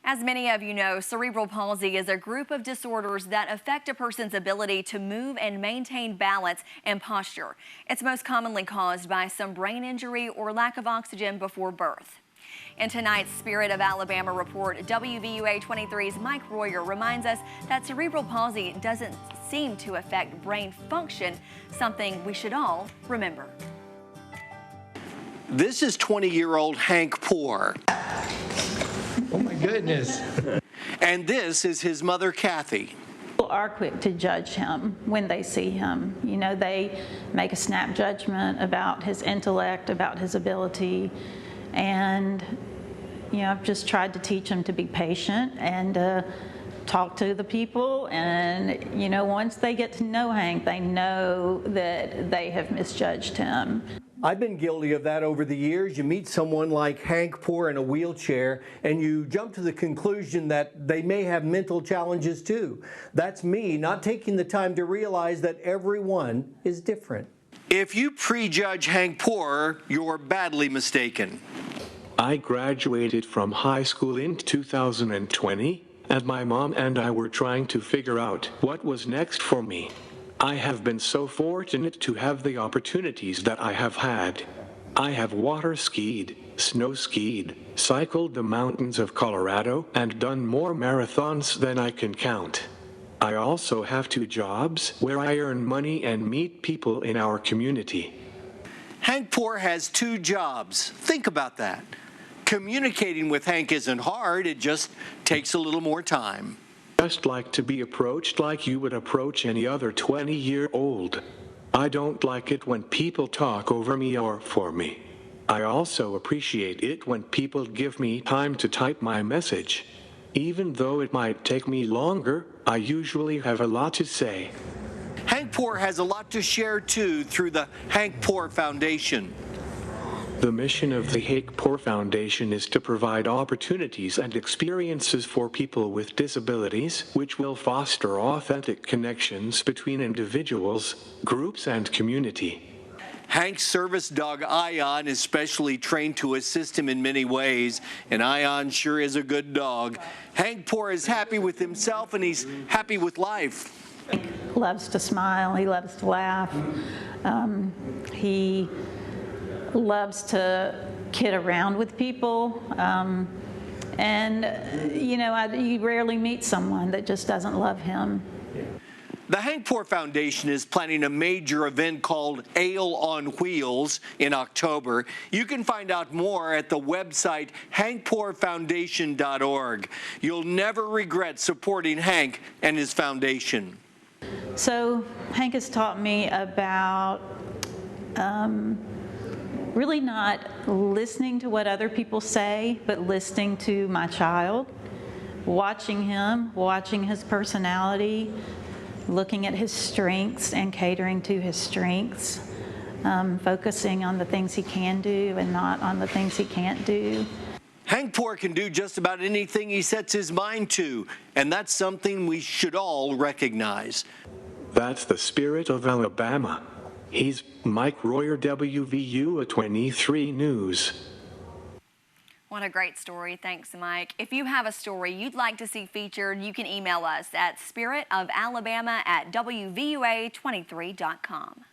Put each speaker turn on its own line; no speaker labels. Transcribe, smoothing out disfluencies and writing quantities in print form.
As many of you know, cerebral palsy is a group of disorders that affect a person's ability to move and maintain balance and posture. It's most commonly caused by some brain injury or lack of oxygen before birth. In tonight's Spirit of Alabama report, WVUA 23's Mike Royer reminds us that cerebral palsy doesn't seem to affect brain function, something we should all remember.
This is 20-year-old Hank Poore.
Oh my goodness.
And this is his mother, Kathy.
People are quick to judge him when they see him. You know, they make a snap judgment about his intellect, about his ability. And, you know, I've just tried to teach him to be patient and talk to the people. And, you know, once they get to know Hank, they know that they have misjudged him.
I've been guilty of that over the years. You meet someone like Hank Poore in a wheelchair and you jump to the conclusion that they may have mental challenges too. That's me not taking the time to realize that everyone is different.
If you prejudge Hank Poore, you're badly mistaken.
I graduated from high school in 2020, and my mom and I were trying to figure out what was next for me. I have been so fortunate to have the opportunities that I have had. I have water skied, snow skied, cycled the mountains of Colorado, and done more marathons than I can count. I also have 2 jobs where I earn money and meet people in our community.
Hank Poore has 2 jobs. Think about that. Communicating with Hank isn't hard, it just takes a little more time.
Just like to be approached like you would approach any other 20-year-old. I don't like it when people talk over me or for me. I also appreciate it when people give me time to type my message. Even though it might take me longer, I usually have a lot to say.
Hank Poore has a lot to share too through the Hank Poore Foundation.
The mission of the Hank Poore Foundation is to provide opportunities and experiences for people with disabilities, which will foster authentic connections between individuals, groups, and community.
Hank's service dog, Ion, is specially trained to assist him in many ways, and Ion sure is a good dog. Hank Poore is happy with himself, and he's happy with life.
He loves to smile. He loves to laugh. He loves to kid around with people. And, you know, you rarely meet someone that just doesn't love him.
The Hank Poore Foundation is planning a major event called Ale on Wheels in October. You can find out more at the website hankpoorefoundation.org. You'll never regret supporting Hank and his foundation.
So Hank has taught me about really not listening to what other people say, but listening to my child, watching him, watching his personality, looking at his strengths and catering to his strengths, focusing on the things he can do and not on the things he can't do.
Hank Poore can do just about anything he sets his mind to, and that's something we should all recognize.
That's the spirit of Alabama. He's Mike Royer, WVUA 23 News.
What a great story. Thanks, Mike. If you have a story you'd like to see featured, you can email us at spiritofalabama@wvua23.com.